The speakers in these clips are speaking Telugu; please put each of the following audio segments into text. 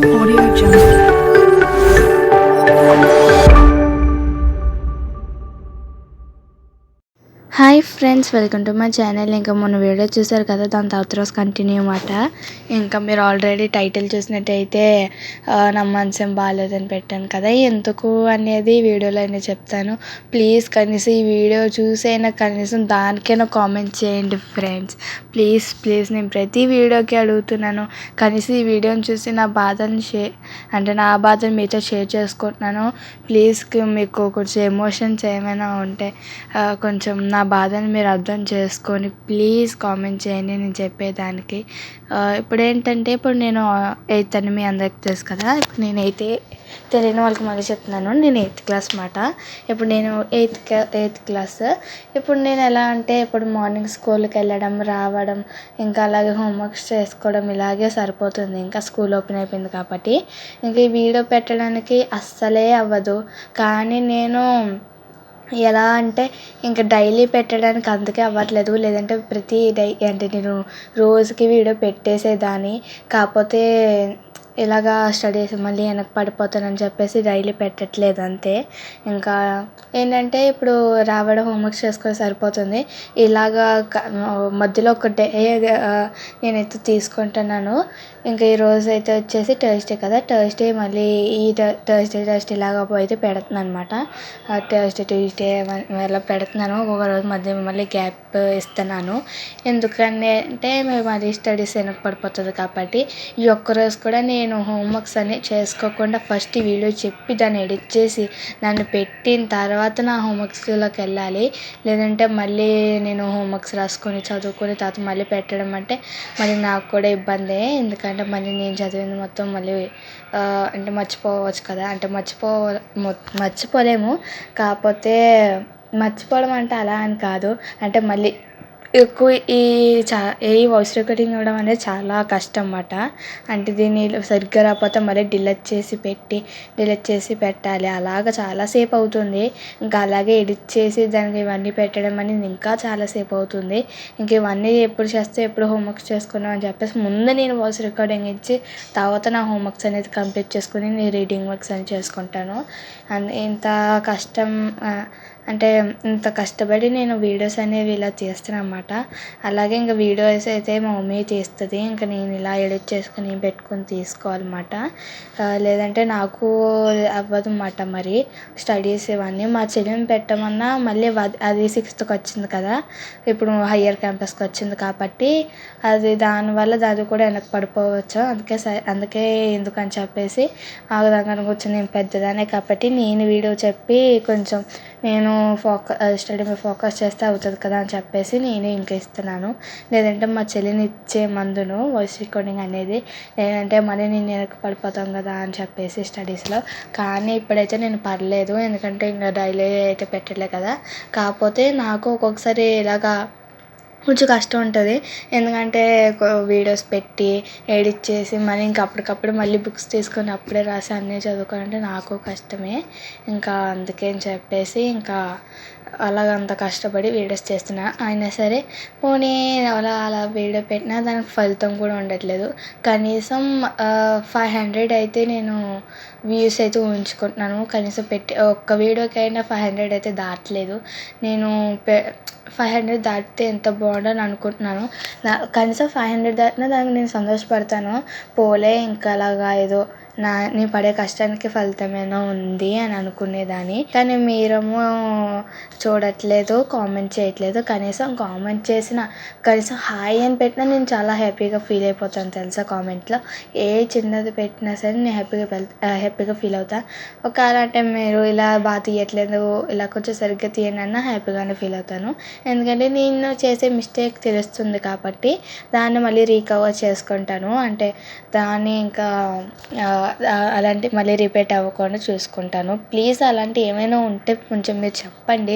Audio Jungle. Hi friends, welcome to my channel. ఇంకా మొన్న వీడియో చూసారు కదా, దాని తర్వాత రోజు కంటిన్యూ అన్నమాట. ఇంకా మీరు ఆల్రెడీ టైటిల్ చూసినట్టయితే నా మనసేం బాగాలేదని పెట్టాను కదా, ఎందుకు అనేది వీడియోలో అయినా చెప్తాను. ప్లీజ్ కనీసం ఈ వీడియో చూసైనా కనీసం దానికైనా కామెంట్ చేయండి ఫ్రెండ్స్. ప్లీజ్ ప్లీజ్, నేను ప్రతి వీడియోకి అడుగుతున్నాను. కనీసం ఈ వీడియోని చూసి నా బాధని నా బాధని మీతో షేర్ చేసుకుంటున్నాను. ప్లీజ్ మీకు కొంచెం ఎమోషన్స్ ఏమైనా ఉంటే కొంచెం నా బాధని మీరు అర్థం చేసుకొని ప్లీజ్ కామెంట్ చేయండి నేను చెప్పేదానికి. ఇప్పుడు ఏంటంటే, ఇప్పుడు నేను 8th అని మీ అందరికి తెలుసు కదా. ఇప్పుడు నేను తెలియని వాళ్ళకి మళ్ళీ చెప్తున్నాను. నేను 8th క్లాస్ మాట. ఇప్పుడు నేను 8th క్లాస్. ఇప్పుడు నేను ఎలా అంటే, ఇప్పుడు మార్నింగ్ స్కూల్కి వెళ్ళడం, రావడం, ఇంకా అలాగే హోంవర్క్స్ చేసుకోవడం ఇలాగే సరిపోతుంది. ఇంకా స్కూల్ ఓపెన్ అయిపోయింది కాబట్టి ఇంక ఈ వీడియో పెట్టడానికి అస్సలే అవ్వదు. కానీ నేను ఎలా అంటే, ఇంకా డైలీ పెట్టడానికి అందుకే అవ్వట్లేదు. లేదంటే అంటే నేను రోజుకి వీడియో పెట్టేసేదాన్ని. కాకపోతే ఇలాగా స్టడీస్ మళ్ళీ వెనక్కి పడిపోతానని చెప్పేసి డైలీ పెట్టట్లేదు అంతే. ఇంకా ఏంటంటే, ఇప్పుడు రావడం, హోంవర్క్స్ చేసుకొని సరిపోతుంది. ఇలాగా మధ్యలో ఒక డే నేనైతే తీసుకుంటున్నాను. ఇంకా ఈరోజు అయితే వచ్చేసి థర్స్డే కదా. థర్స్డే మళ్ళీ ఈ థర్స్డే ఇలాగ అయితే పెడుతున్నాను అనమాట. థర్స్డే ట్యూస్డే అలా పెడుతున్నాను. ఒక్కొక్క రోజు మధ్య మళ్ళీ గ్యాప్ ఇస్తున్నాను. ఎందుకని అంటే, మేము మళ్ళీ స్టడీస్ వెనక్కి పడిపోతుంది కాబట్టి ఈ ఒక్కరోజు కూడా నేను హోంవర్క్స్ అన్ని చేసుకోకుండా ఫస్ట్ ఈ వీడియో చెప్పి దాన్ని ఎడిట్ చేసి దాన్ని పెట్టిన తర్వాత నా హోంవర్క్స్లోకి వెళ్ళాలి. లేదంటే మళ్ళీ నేను హోంవర్క్స్ రాసుకొని చదువుకొని తర్వాత మళ్ళీ పెట్టడం అంటే మళ్ళీ నాకు కూడా ఇబ్బందే. ఎందుకంటే మళ్ళీ నేను చదివింది మొత్తం మళ్ళీ అంటే మర్చిపోవచ్చు కదా. అంటే మర్చిపోలేము. కాకపోతే మర్చిపోవడం అంటే అలా అని కాదు. అంటే మళ్ళీ ఎక్కువ ఈ వాయిస్ రికార్డింగ్ ఇవ్వడం అనేది చాలా కష్టం అన్నమాట. అంటే దీన్ని సరిగ్గా రాకపోతే మళ్ళీ డిలీట్ చేసి పెట్టాలి. అలాగ చాలాసేపు అవుతుంది. ఇంకా అలాగే ఎడిట్ చేసి దానికి ఇవన్నీ పెట్టడం అనేది ఇంకా చాలాసేపు అవుతుంది. ఇంక ఇవన్నీ ఎప్పుడు చేస్తే ఎప్పుడు హోంవర్క్స్ చేసుకున్నాం అని చెప్పేసి ముందు నేను వాయిస్ రికార్డింగ్ ఇచ్చి తర్వాత నా హోంవర్క్స్ అనేది కంప్లీట్ చేసుకుని నేను రీడింగ్ వర్క్స్ అని చేసుకుంటాను. ఇంత కష్టం అంటే ఇంత కష్టపడి నేను వీడియోస్ అనేవి ఇలా తీస్తాను అన్నమాట. అలాగే ఇంకా వీడియోస్ అయితే మా మమ్మీ తీస్తుంది. ఇంకా నేను ఇలా ఎడిట్ చేసుకుని పెట్టుకొని తీసుకోవాలన్నమాట. లేదంటే నాకు అవ్వదు అన్నమాట. మరి స్టడీస్ ఇవన్నీ మా చెల్లిని పెట్టమన్నా మళ్ళీ అది 6th వచ్చింది కదా. ఇప్పుడు హయ్యర్ క్యాంపస్కి వచ్చింది కాబట్టి దానివల్ల అది కూడా వెనక్కి పడిపోవచ్చు. అందుకే ఎందుకని చెప్పేసి ఆ విధంగా కూర్చొని నేను పెద్దదానే కాబట్టి నేను వీడియో చెప్పి కొంచెం నేను స్టడీ మీద ఫోకస్ చేస్తే అవుతుంది కదా అని చెప్పేసి నేనే ఇంకా ఇస్తున్నాను. లేదంటే మా చెల్లిని ఇచ్చే మందును వాయిస్ రికార్డింగ్ అనేది, లేదంటే మళ్ళీ నేను వెనక్కి పడిపోతాం కదా అని చెప్పేసి స్టడీస్లో. కానీ ఇప్పుడైతే నేను పర్లేదు, ఎందుకంటే ఇంకా డైలీ అయితే పెట్టలే కదా. కాకపోతే నాకు ఒక్కొక్కసారి ఇలాగా కొంచెం కష్టం ఉంటుంది. ఎందుకంటే వీడియోస్ పెట్టి ఎడిట్ చేసి మళ్ళీ ఇంకా అప్పటికప్పుడు మళ్ళీ బుక్స్ తీసుకొని అప్పుడే రాసి అన్నీ చదువుకోవాలంటే నాకు కష్టమే. ఇంకా అందుకే అని చెప్పేసి ఇంకా అలాగంత కష్టపడి వీడియోస్ చేస్తున్నా. అయినా సరే పోనీ అలా వీడియో పెట్టినా దానికి ఫలితం కూడా ఉండట్లేదు. కనీసం 500 అయితే నేను వ్యూస్ అయితే ఉంచుకుంటున్నాను. కనీసం ఒక్క వీడియోకైనా 500 అయితే దాటలేదు. నేను 500 దాటితే ఎంత బాగుండని అనుకుంటున్నాను. కనీసం 500 దాటినా దానికి నేను సంతోషపడతాను. పోలే ఇంకా అలాగా ఏదో నేను పడే కష్టానికి ఫలితమేనా ఉంది అని అనుకునేదాన్ని. కానీ మీరేమో చూడట్లేదు, కామెంట్ చేయట్లేదు. కనీసం కామెంట్ కనీసం హాయ్ అని పెట్టినా నేను చాలా హ్యాపీగా ఫీల్ అయిపోతాను తెలుసా. కామెంట్లో ఏ చిన్నది పెట్టినా సరే నేను హ్యాపీగా ఫీల్ అవుతాను. ఒకవేళ అంటే మీరు ఇలా బాగా తీయట్లేదు, ఇలా కొంచెం సరిగ్గా తీయనన్నా హ్యాపీగానే ఫీల్ అవుతాను. ఎందుకంటే నేను చేసే మిస్టేక్ తెలుస్తుంది కాబట్టి దాన్ని మళ్ళీ రీకవర్ చేసుకుంటాను. అంటే దాన్ని ఇంకా అలాంటి మళ్ళీ రిపీట్ అవ్వకుండా చూసుకుంటాను. ప్లీజ్ అలాంటివి ఏమైనా ఉంటే కొంచెం మీరు చెప్పండి.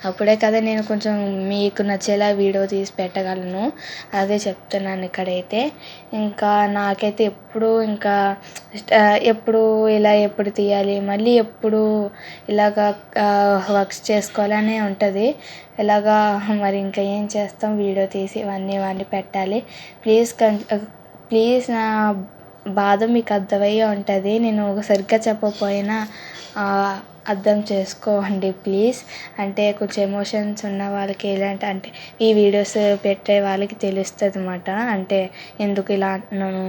అప్పుడే కదా నేను కొంచెం మీకు నచ్చేలా వీడియో తీసి పెట్టగలను. అదే చెప్తున్నాను ఇక్కడైతే. ఇంకా నాకైతే ఎప్పుడు తీయాలి, మళ్ళీ ఎప్పుడు ఇలాగా వర్క్స్ చేసుకోవాలనే ఉంటుంది. ఇలాగా మరి ఇంకా ఏం చేస్తాం, వీడియో తీసి ఇవన్నీ పెట్టాలి. ప్లీజ్ బాధ మీకు అర్థమయ్యే ఉంటుంది. నేను సరిగ్గా చెప్పకపోయినా అర్థం చేసుకోండి ప్లీజ్. అంటే కొంచెం ఎమోషన్స్ ఉన్న వాళ్ళకి ఎలాంటి అంటే ఈ వీడియోస్ పెట్టే వాళ్ళకి తెలుస్తుంది అన్నమాట. అంటే ఎందుకు ఇలా అంటున్నాను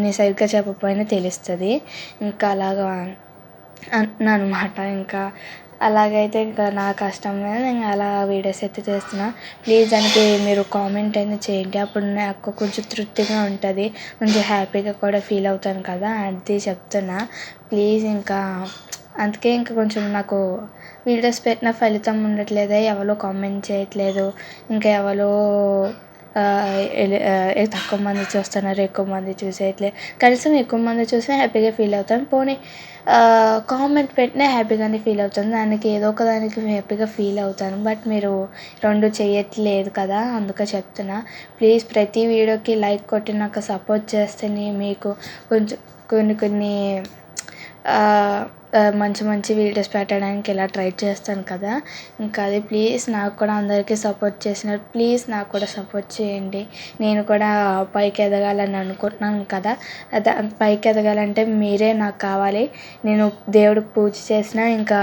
నేను సరిగ్గా చెప్పకపోయినా తెలుస్తుంది. ఇంకా అలాగా అంటున్నాను అనమాట. ఇంకా అలాగైతే ఇంకా నా కష్టం మీద నేను అలా వీడియోస్ అయితే చేస్తున్నా. ప్లీజ్ దానికి మీరు కామెంట్ అయినా చేయండి. అప్పుడు నాకు కొంచెం తృప్తిగా ఉంటుంది, కొంచెం హ్యాపీగా కూడా ఫీల్ అవుతాను కదా, అది చెప్తున్నా. ప్లీజ్ ఇంకా అందుకే ఇంకా కొంచెం నాకు వీడియోస్ పెట్టిన ఫలితం ఉండట్లేదు, ఎవరో కామెంట్ చేయట్లేదు, ఇంకా ఎవరో తక్కువ మంది చూస్తున్నారు, ఎక్కువ మంది చూసేయట్లేదు. కనీసం ఎక్కువ మంది చూస్తే హ్యాపీగా ఫీల్ అవుతాను. పోనీ కామెంట్ పెట్టినా హ్యాపీగానే ఫీల్ అవుతాను. దానికి ఏదో ఒక దానికి హ్యాపీగా ఫీల్ అవుతాను. బట్ మీరు 2 చేయట్లేదు కదా, అందుకే చెప్తున్నా. ప్లీజ్ ప్రతి వీడియోకి లైక్ కొట్టి నాకు సపోర్ట్ చేస్తేనే మీకు కొంచెం కొన్ని మంచి మంచి వీడియోస్ పెట్టడానికి ఇలా ట్రై చేస్తాను కదా. ఇంకా అది ప్లీజ్ నాకు కూడా అందరికీ సపోర్ట్ చేసినట్టు ప్లీజ్ నాకు కూడా సపోర్ట్ చేయండి. నేను కూడా పైకి ఎదగాలని అనుకుంటున్నాను కదా. పైకి ఎదగాలంటే మీరే నాకు కావాలి. నేను దేవుడికి పూజ చేసినా ఇంకా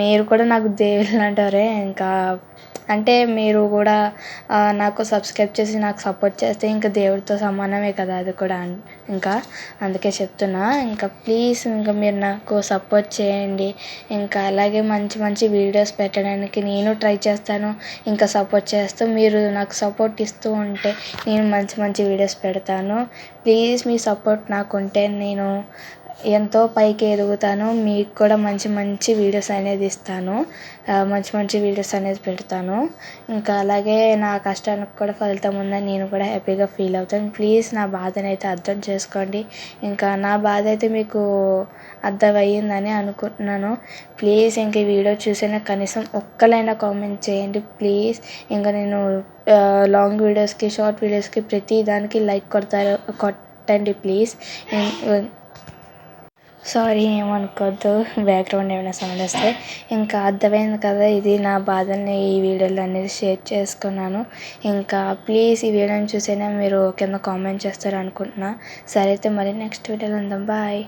మీరు కూడా నాకు దేవుళ్ళు అంటారే. ఇంకా అంటే మీరు కూడా నాకు సబ్స్క్రైబ్ చేసి నాకు సపోర్ట్ చేస్తే ఇంకా దేవుడితో సమానమే కదా అది కూడా. ఇంకా అందుకే చెప్తున్నా. ఇంకా ప్లీజ్ ఇంకా మీరు నాకు సపోర్ట్ చేయండి. ఇంకా అలాగే మంచి మంచి వీడియోస్ పెట్టడానికి నేను ట్రై చేస్తాను. ఇంకా సపోర్ట్ చేస్తూ మీరు నాకు సపోర్ట్ ఇస్తూ ఉంటే నేను మంచి మంచి వీడియోస్ పెడతాను. ప్లీజ్ మీ సపోర్ట్ నాకు ఉంటే నేను ఎంతో పైకి ఎదుగుతాను. మీకు కూడా మంచి మంచి వీడియోస్ అనేది ఇస్తాను, మంచి మంచి వీడియోస్ అనేది పెడతాను. ఇంకా అలాగే నా కష్టానికి కూడా ఫలితం ఉందని నేను కూడా హ్యాపీగా ఫీల్ అవుతాను. ప్లీజ్ నా బాధను అయితే అర్థం చేసుకోండి. ఇంకా నా బాధ అయితే మీకు అర్థమయ్యిందని అనుకుంటున్నాను. ప్లీజ్ ఇంక ఈ వీడియో చూసినా కనీసం ఒక్కలైనా కామెంట్ చేయండి ప్లీజ్. ఇంకా నేను లాంగ్ వీడియోస్కి, షార్ట్ వీడియోస్కి ప్రతి దానికి లైక్ కొట్టండి ప్లీజ్. సారీ, ఏమనుకోవద్దు బ్యాక్గ్రౌండ్ ఏమైనా సౌండ్ వస్తే. ఇంకా అర్థమైంది కదా, ఇది నా బాధల్ని ఈ వీడియోలో అనేది షేర్ చేసుకున్నాను. ఇంకా ప్లీజ్ ఈ వీడియోని చూసైనా మీరు కింద కామెంట్ చేస్తారు అనుకుంటున్నా. సరే అయితే మరి నెక్స్ట్ వీడియోలో ఉందాం. బాయ్.